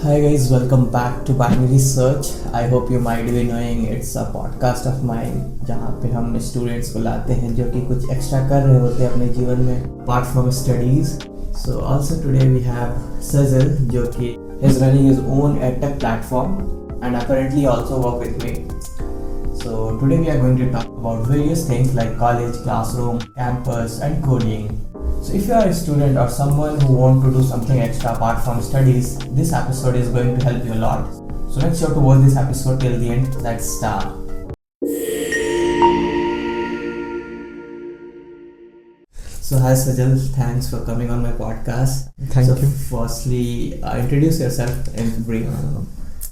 Hi guys, welcome back to Binary Search. I hope you might be knowing it's a podcast of mine जहाँ पे हम students को लाते हैं जो कि कुछ एक्स्ट्रा कर रहे होते हैं अपने जीवन में apart from studies. So also today we have Sajal जो कि is running his own edtech platform and apparently also work with me. So today we are going to talk about various things like college, classroom, campus and coding. So if you are a student or someone who want to do something extra apart from studies, this episode is going to help you a lot. So make sure to watch this episode till the end. Let's start. So hi Sajal, thanks for coming on my podcast. Thank you. Firstly, introduce yourself in brief.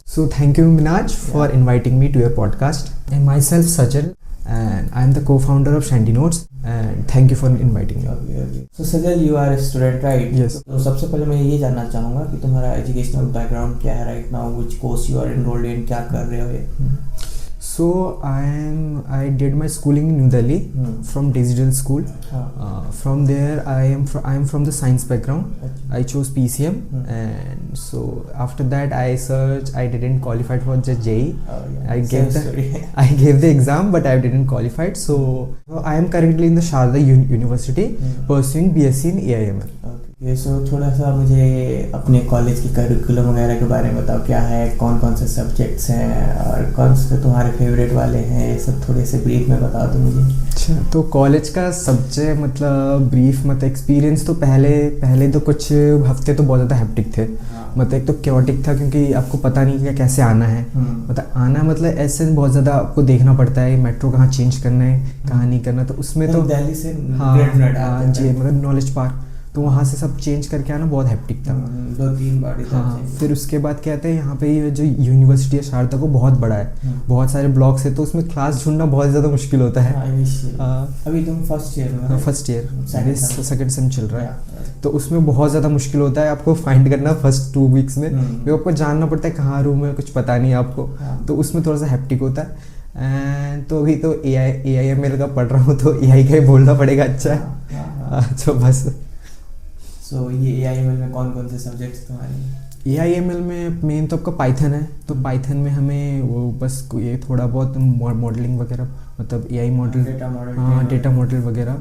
So thank you Minaj for inviting me to your podcast. I myself Sajal and I am the co-founder of Shandy Notes and thank you for inviting me. Okay. So Sajal, you are a student, right? Yes. तो सबसे पहले मैं ये जानना चाहूँगा कि तुम्हारा educational background क्या है right now, which course you are enrolled in, क्या कर रहे हो ये? So I did my schooling in New Delhi from digital school. From there I am from the science background. I chose PCM and so after that I didn't qualify for the JEE. I gave the exam but I didn't qualify. So I am currently in the Sharda University pursuing BSc in AIML. ये सो थोड़ा सा मुझे अपने college की curriculum वगैरह के बारे में बताओ, क्या है, कौन कौन से सब्जेक्ट्स हैं और कौन से तुम्हारे फेवरेट वाले हैं, ये सब थोड़े से ब्रीफ में बता दो मुझे। अच्छा, तो कॉलेज का सब्जेक्ट मतलब ब्रीफ एक्सपीरियंस तो पहले तो कुछ हफ्ते तो बहुत ज़्यादा हेक्टिक थे। मतलब एक तो क्योटिक था क्योंकि आपको पता नहीं कि कैसे आना है। मतलब आना मतलब ऐसे बहुत ज़्यादा आपको देखना पड़ता है मेट्रो कहाँ चेंज करना है कहाँ नहीं करना, तो उसमें तो दिल्ली से जी मतलब नॉलेज पार्क, तो वहाँ से सब चेंज करके आना बहुत हेक्टिक था। 2-3 बार। हाँ, फिर उसके बाद क्या कहते हैं यहाँ पे ये जो यूनिवर्सिटी है शारदा को बहुत बड़ा है, बहुत सारे ब्लॉक्स है, तो उसमें क्लास ढूंढना बहुत ज़्यादा मुश्किल होता है। अभी तुम फर्स्ट ईयर सेकंड सेम चल रहा है, तो उसमें बहुत ज़्यादा मुश्किल होता है आपको फाइंड करना फर्स्ट 2 वीक्स में, क्योंकि आपको जानना पड़ता है कहाँ रूम है, कुछ पता नहीं आपको, तो उसमें थोड़ा सा हेक्टिक होता है। एंड तो अभी तो AIML का पढ़ रहा हूँ तो AI का ही बोलना पड़ेगा। अच्छा तो बस। सो ये AIML में कौन कौन से सब्जेक्ट्स तुम्हारे? AIML में मेन तो आपका पाइथन है, तो पाइथन में हमें वो बस ये थोड़ा बहुत मॉडलिंग वगैरह, मतलब AI मॉडल, डेटा मॉडल वगैरह,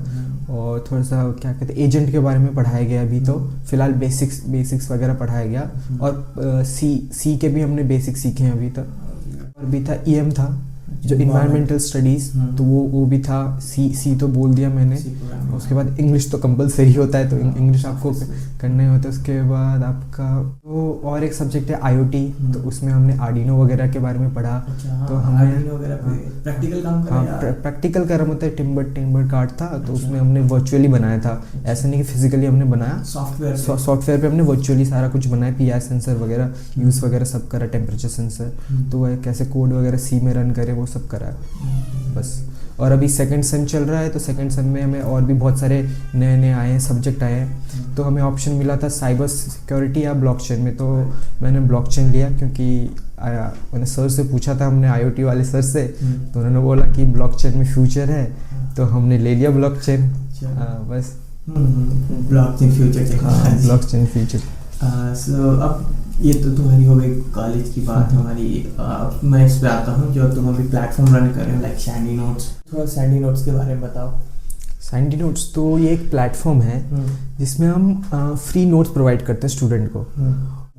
और थोड़ा सा क्या कहते हैं एजेंट के बारे में पढ़ाया गया। अभी तो फिलहाल बेसिक्स वगैरह पढ़ाया गया, और सी के भी हमने बेसिक सीखे हैं अभी तक। और भी था EM था जो इन्वायरमेंटल स्टडीज़, तो वो भी था। सी तो बोल दिया मैंने। उसके बाद इंग्लिश तो कंपलसरी होता है, तो इंग्लिश आपको करना ही होता है। उसके बाद आपका वो और एक सब्जेक्ट है IoT, तो उसमें हमने आर्डिनो वगैरह के बारे में पढ़ा। तो हमने प्रैक्टिकल काम करा। प्रैक्टिकल कर रहा मतलब टिम्बर कार्ड था, तो उसमें हमने वर्चुअली बनाया था, ऐसा नहीं कि फिजिकली हमने बनाया। सॉफ्टवेयर पे हमने वर्चुअली सारा कुछ बनाया, PI सेंसर वगैरह यूज़ वगैरह सब करा, टेम्परेचर सेंसर, तो वह कैसे कोड वगैरह सी में रन करे वो सब करा बस। और अभी सेकंड सेम चल रहा है, तो सेकंड सेम में हमें और भी बहुत सारे नए आए हैं, सब्जेक्ट आए हैं। तो हमें ऑप्शन मिला था साइबर सिक्योरिटी या ब्लॉकचेन में, तो मैंने ब्लॉकचेन लिया क्योंकि मैंने सर से पूछा था, हमने IoT वाले सर से, तो उन्होंने बोला कि ब्लॉकचेन में फ्यूचर है, तो हमने ले लिया ब्लॉकचेन। बस ब्लॉकचेन फ्यूचर। सो अब ये तो तुम्हारी हो गई कॉलेज की बात। हमारी मैं इस पे आता हूँ, जो तुम अभी प्लेटफॉर्म रन कर रहे हो लाइक शैंडी नोट्स, थोड़ा शैंडी नोट्स के बारे में बताओ। शैंडी नोट्स तो ये एक प्लेटफॉर्म है जिसमें हम फ्री नोट्स प्रोवाइड करते हैं स्टूडेंट को।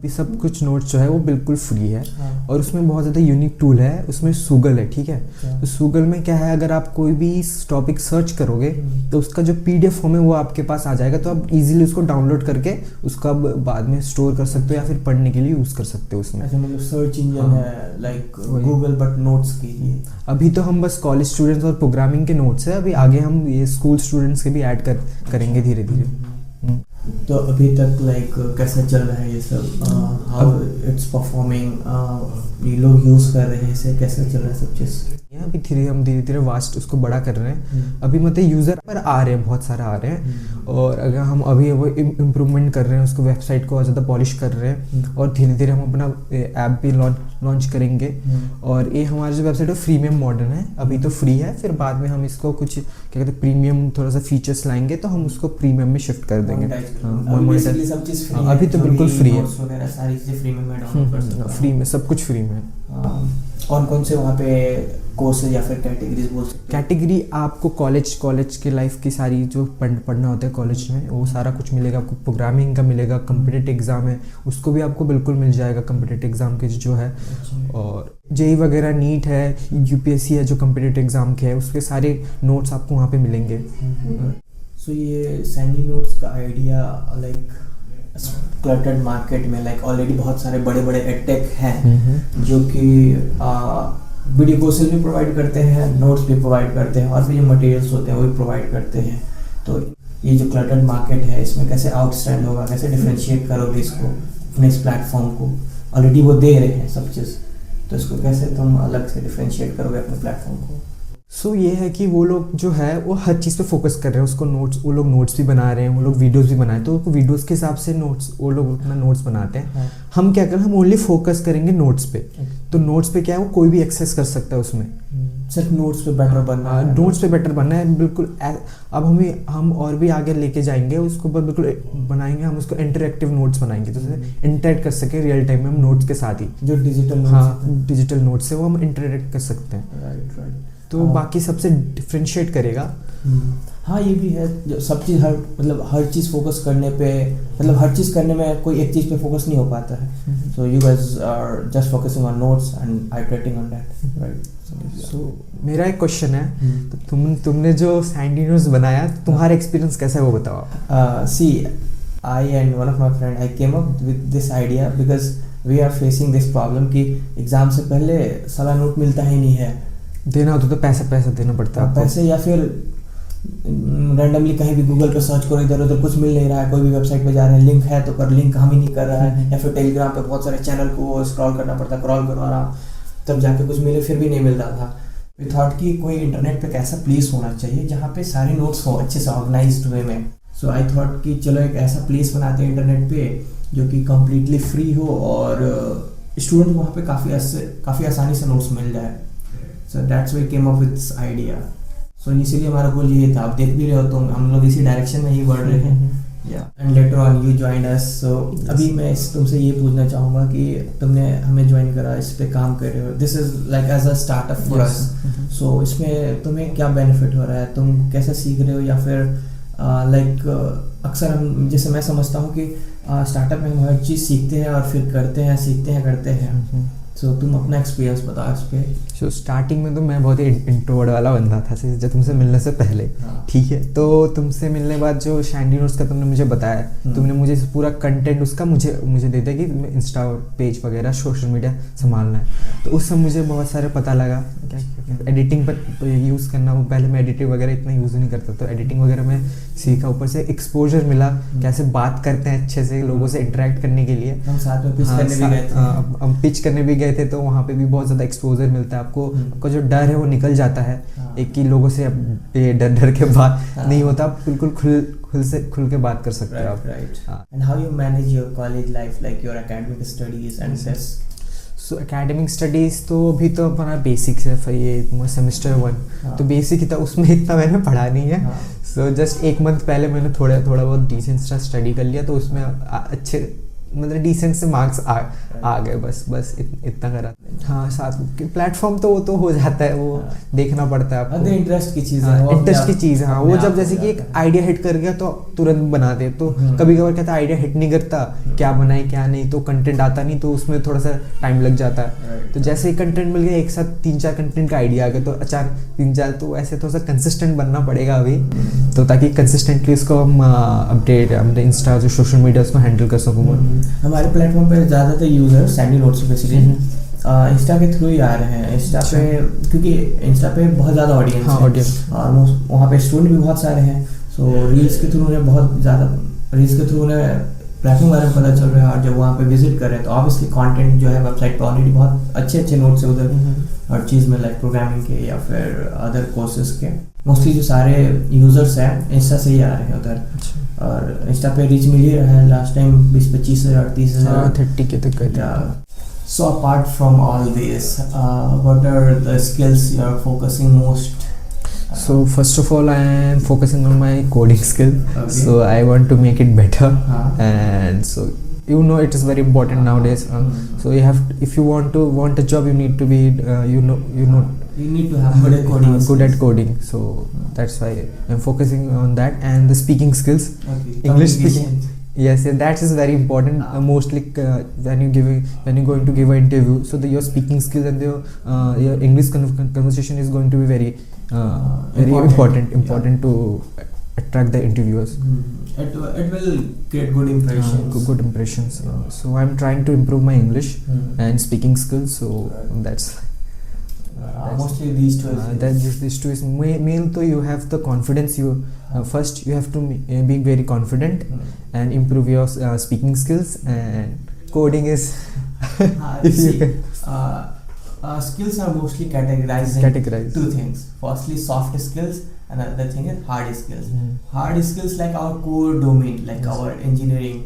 ये सब कुछ नोट्स जो है वो बिल्कुल फ्री है, और उसमें बहुत ज़्यादा यूनिक टूल है, उसमें सूगल है, ठीक है। तो सूगल में क्या है, अगर आप कोई भी टॉपिक सर्च करोगे तो उसका जो PDF फॉर्म है वो आपके पास आ जाएगा, तो आप इजीली उसको डाउनलोड करके उसका बाद में स्टोर कर सकते हो या फिर पढ़ने के लिए यूज़ कर सकते हो उसमें। अच्छा, मतलब सर्च इंजन है लाइक गूगल बट नोट्स के लिए। अभी तो हम बस कॉलेज स्टूडेंट्स और प्रोग्रामिंग के नोट्स है, अभी आगे हम ये स्कूल स्टूडेंट्स के भी ऐड करेंगे धीरे धीरे। तो अभी तक लाइक कैसा चल रहा है ये सब, हाउ इट्स परफॉर्मिंग, ये लोग यूज़ कर रहे हैं इसे, कैसे चल रहा है सब चीज़? हैं, अभी हम धीरे धीरे वास्ट उसको बड़ा कर रहे हैं। अभी मतलब यूज़र पर आ रहे हैं, बहुत सारा आ रहे हैं, और अगर हम अभी वो इम्प्रूवमेंट कर रहे हैं, उसको वेबसाइट को और ज़्यादा पॉलिश कर रहे हैं, और धीरे धीरे हम अपना ऐप भी लॉन्च करेंगे। और ये हमारा जो वेबसाइट है फ्रीमियम मॉडल है, अभी तो फ्री है, फिर बाद में हम इसको कुछ क्या कहते हैं प्रीमियम थोड़ा सा फीचर्स लाएंगे, तो हम उसको प्रीमियम में शिफ्ट कर देंगे। सब चीज़ फ्री है, अभी तो बिल्कुल फ्री है, सारी चीज़ें फ्री में मैं डाउनलोड कर सकता हूं। फ्री में सब कुछ फ्री में। कौन से वहाँ पे कोर्सेज या फिर कैटेगरीज बोल सकते हैं? कैटेगरी आपको कॉलेज के लाइफ की सारी जो पढ़ना होता है कॉलेज में, वो सारा कुछ मिलेगा आपको। प्रोग्रामिंग का मिलेगा, कम्पिटिटिव एग्ज़ाम है उसको भी आपको बिल्कुल मिल जाएगा, कम्पिटिटिव एग्ज़ाम के जो है। और जेई वगैरह, नीट है, यूपीएससी है जो कम्पिटिटिव एग्ज़ाम के है, उसके सारे नोट्स आपको वहाँ पे मिलेंगे। सो ये सैंडी नोट्स का आइडिया लाइक क्लटर्ड मार्केट में लाइक ऑलरेडी बहुत सारे बड़े बड़े एडटेक हैं जो कि वीडियो कोर्सेज भी प्रोवाइड करते हैं, नोट्स भी प्रोवाइड करते हैं, और भी जो मटेरियल्स होते हैं वो भी प्रोवाइड करते हैं। तो ये जो क्लटर्ड मार्केट है इसमें कैसे आउटस्टैंड होगा, कैसे डिफरेंशिएट करोगे इसको अपने इस प्लेटफॉर्म को? ऑलरेडी वो दे रहे हैं सब चीज़, तो इसको कैसे तुम अलग से डिफरेंशिएट करोगे अपने प्लेटफॉर्म को? सो ये है कि वो लोग जो है वो हर चीज़ पे फोकस कर रहे हैं, उसको नोट्स, वो लोग नोट्स भी बना रहे हैं, वो लोग वीडियोस भी बनाए, तो वीडियोस के हिसाब से नोट्स वो लोग अपना नोट्स बनाते हैं। हम क्या करें, हम ओनली फोकस करेंगे नोट्स पे। तो नोट्स पे क्या है, वो कोई भी एक्सेस कर सकता है उसमें। सिर्फ नोट्स पे बेटर बनना है, नोट्स पे बेटर बनना है बिल्कुल। अब हम और भी आगे लेके जाएंगे उसको, बिल्कुल बनाएंगे हम उसको इंटरेक्टिव नोट्स बनाएंगे, तो इंटरेक्ट कर सके रियल टाइम में हम नोट्स के साथ ही, जो डिजिटल नोट्स से वो हम इंटरेक्ट कर सकते हैं। राइट। तो बाकी सबसे डिफ्रेंशिएट करेगा। हाँ ये भी है, जो सब चीज़ हर चीज़ फोकस करने पे, मतलब हर चीज़ करने में कोई एक चीज़ पे फोकस नहीं हो पाता है। So you guys are just focusing on notes and iterating on that, right? So मेरा एक क्वेश्चन है, तो तुमने जो सैंडी नोट्स बनाया, तुम्हारा एक्सपीरियंस कैसा है वो बताओ। सी I and one of my friend I came up with this idea because we are facing this problem कि एग्ज़ाम से पहले सारा नोट मिलता ही नहीं है, देना होता तो पैसा देना पड़ता है पैसे, या फिर रैंडमली कहीं भी गूगल पे सर्च करो, इधर उधर कुछ मिल नहीं रहा है, कोई भी वेबसाइट पे जा रहे हैं, लिंक है तो पर लिंक काम ही नहीं कर रहा है, या फिर टेलीग्राम पे बहुत सारे चैनल को स्क्रॉल करना पड़ता, क्रॉल करवाना, तब जाके कुछ मिले, फिर भी नहीं मिल रहा था। वी थॉट कि कोई इंटरनेट पे कैसा प्लेस होना चाहिए जहाँ पे सारे नोट्स हो अच्छे से ऑर्गेनाइज्ड वे में। सो आई थॉट कि चलो एक ऐसा प्लेस बनाते हैं इंटरनेट पे जो कि कम्प्लीटली फ्री हो और स्टूडेंट वहाँ पे काफ़ी आसानी से नोट्स मिल जाए। So that's why came up with this idea. So initially हमारा गोल ये था, आप देख भी रहे हो, तो हम लोग इसी डायरेक्शन में ही बढ़ रहे हैं। And later on you join us. So अभी मैं तुमसे ये पूछना चाहूँगा कि तुमने हमें ज्वाइन करा, इस पे काम कर रहे हो, this is like as a startup for us. So इसमें तुम्हें क्या बेनिफिट हो रहा है, तुम कैसे सीख रहे हो, या फिर अक्सर हम, जैसे मैं समझता हूँ कि स्टार्टअप में हम हर चीज़ सीखते हैं और फिर करते हैं, सीखते हैं, करते हैं। सो तुम अपना एक्सपीरियंस बताओ इस पे। सो स्टार्टिंग में तो मैं बहुत ही इंट्रोवर्ट वाला बंदा था, जब तुमसे मिलने से पहले। ठीक है, तो तुमसे मिलने के बाद जो सैंडी नोट्स का तुमने मुझे बताया, तुमने मुझे पूरा कंटेंट उसका मुझे दे दिया कि इंस्टा पेज वगैरह सोशल मीडिया संभालना है। तो उस समय मुझे बहुत सारे पता लगा क्या एडिटिंग पर यूज़ करना। वो पहले मैं एडिटिंग वगैरह इतना यूज़ नहीं करता, तो एडिटिंग वगैरह मैं सीखा, ऊपर से एक्सपोजर मिला, कैसे बात करते हैं अच्छे से लोगों से इंटरेक्ट करने के लिए। हम साथ में पिच करने भी गए थे। हम पिच करने भी गए थे, तो वहाँ पे भी बहुत ज़्यादा एक्सपोजर मिलता है आपको। आपका जो डर है वो निकल जाता है। एक कि लोगों से डर के बात नहीं होता, बिल्कुल खुल के बात कर सकते हैं आप। And how you manage your college life, like your academic studies and this? So academic studies तो अभी तो हमारा बेसिक्स है, फिर ये सेमेस्टर 1 तो बेसिक ही था, उसमें इतना मैंने पढ़ा नहीं है। सो जस्ट 1 मंथ पहले मैंने थोड़ा बहुत डिसेंट सा स्टडी कर लिया, तो उसमें अच्छे मतलब डिसेंट से मार्क्स आ गए, बस इतना करा। हाँ, साथ प्लेटफॉर्म तो वो तो हो जाता है, वो देखना पड़ता है आपको। इंटरेस्ट की चीज़ है, इंटरेस्ट की चीज़। हाँ, वो जब जैसे कि एक आइडिया हिट कर गया तो तुरंत बना दे। तो कभी कभार कहता आइडिया हिट नहीं करता, क्या बनाए क्या नहीं, तो कंटेंट आता नहीं, तो उसमें थोड़ा सा टाइम लग जाता है। तो जैसे ही कंटेंट मिल गया, एक साथ 3-4 कंटेंट का आइडिया आ गया, तो अचानक 3-4, तो ऐसे थोड़ा सा कंसिस्टेंट बनना पड़ेगा अभी, तो ताकि कंसिस्टेंटली उसको हम अपडेट अपने इंस्टा जो सोशल मीडिया उसको हैंडल कर सकूँ। हमारे प्लेटफॉर्म पे ज़्यादातर user Sandy notes basically Insta के थ्रू ही आ रहे हैं। इंस्टा पे, क्योंकि इंस्टा पे बहुत ज़्यादा ऑडियंस है और वहाँ पे स्टूडेंट भी बहुत सारे हैं। सो रील्स के थ्रू उन्हें प्लेटफॉर्म बारे में पता चल रहा है, और जब वहाँ पे विजिट कर रहे हैं तो ऑब्वियसली कंटेंट जो है वेबसाइट पे ऑलरेडी बहुत अच्छे नोट्स है उधर। हर चीज़ में, लाइक प्रोग्रामिंग के या फिर अदर कोर्सेज के। मोस्टली जो सारे यूज़र्स हैं इंस्टा से ही आ रहे हैं उधर, और इंस्टा पे रीच मिल ही रहा है। लास्ट टाइम 20-25 हज़ार 30 हज़ार 30 के तक गए थे। So apart from all this, what are the skills you are focusing most? So first of all, I am focusing on my coding skill. Okay. So I want to make it better, and so you know it is very important nowadays. So you have, if you want a job, you need to be you need to have good at coding. Good at coding. So that's why I'm focusing on that, and the speaking skills. Okay. English speaking. Yes, that is very important. Mostly when you're going to give an interview, so your speaking skills and your English conversation is going to be very important to attract the interviewers. It will create good impressions. Good impressions. So I'm trying to improve my English and speaking skills. So that's mostly these two. These two is main. So you have the confidence. You first you have to be very confident and improve your speaking skills, and coding is skills are mostly categorized two things. Firstly, soft skills, and another thing is hard skills. Hard skills like our core domain, like our engineering,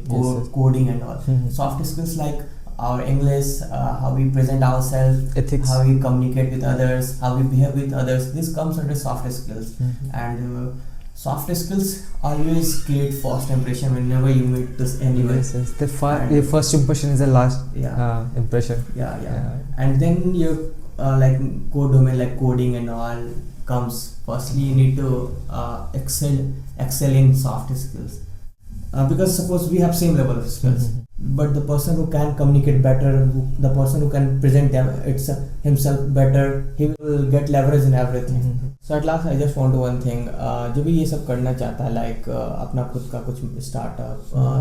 coding and all. Soft skills like our English, how we present ourselves, ethics, how we communicate with others, how we behave with others. This comes under soft skills. And soft skills always create first impression whenever you meet this anyone. Yes. The first impression is the last impression. Yeah. And then your like core domain, like coding and all comes. Firstly, you need to excel in soft skills. Because suppose we have same level of skills, but the person who can communicate better, the person who can present himself better, he will get leverage in everything. So at last I just want to one thing, जो भी ये सब करना चाहता है, like अपना खुद का कुछ startup,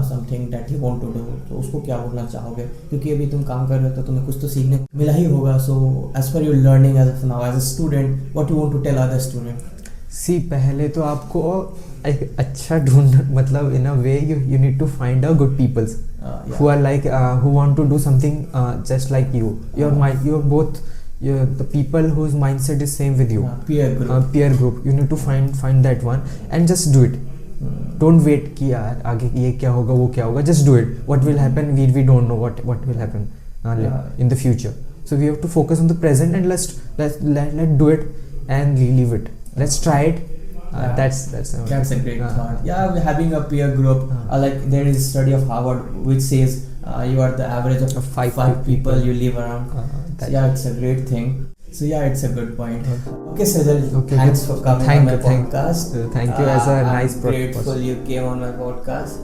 something that you want to do, तो उसको क्या बोलना चाहोगे? क्योंकि अभी तुम काम कर रहे हो तो तुम्हें कुछ तो सीखने मिला ही होगा. So as per your learning as of now as a student, what you want to tell other student? See, पहले तो आपको एक अच्छा ढूंढ, मतलब in a way you need to find a good peoples who are like who want to do something just like you. You're both the people whose mindset is same with you. Peer group. You need to find that one and just do it. Don't wait कि यार आगे ये क्या होगा वो क्या होगा. Just do it. What will happen? We don't know what will happen in the future. So we have to focus on the present and let's do it and leave it. Let's try it. That's a great thought. Yeah, having a peer group, like there is a study of Harvard which says you are the average of five people you live around. It's a great thing. So it's a good point. Okay, Sajal, thanks for coming on my podcast. Thank you as a nice podcast. I'm grateful you came on my podcast.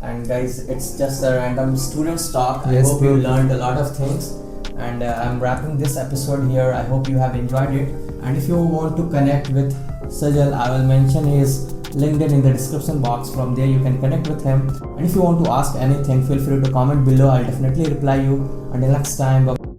And guys, it's just a random students talk. I hope you learned a lot of things. And I'm wrapping this episode here. I hope you have enjoyed it. And if you want to connect with Sajal, I will mention his LinkedIn in the description box. From there you can connect with him. And if you want to ask anything, feel free to comment below. I'll definitely reply you. Until next time, bye.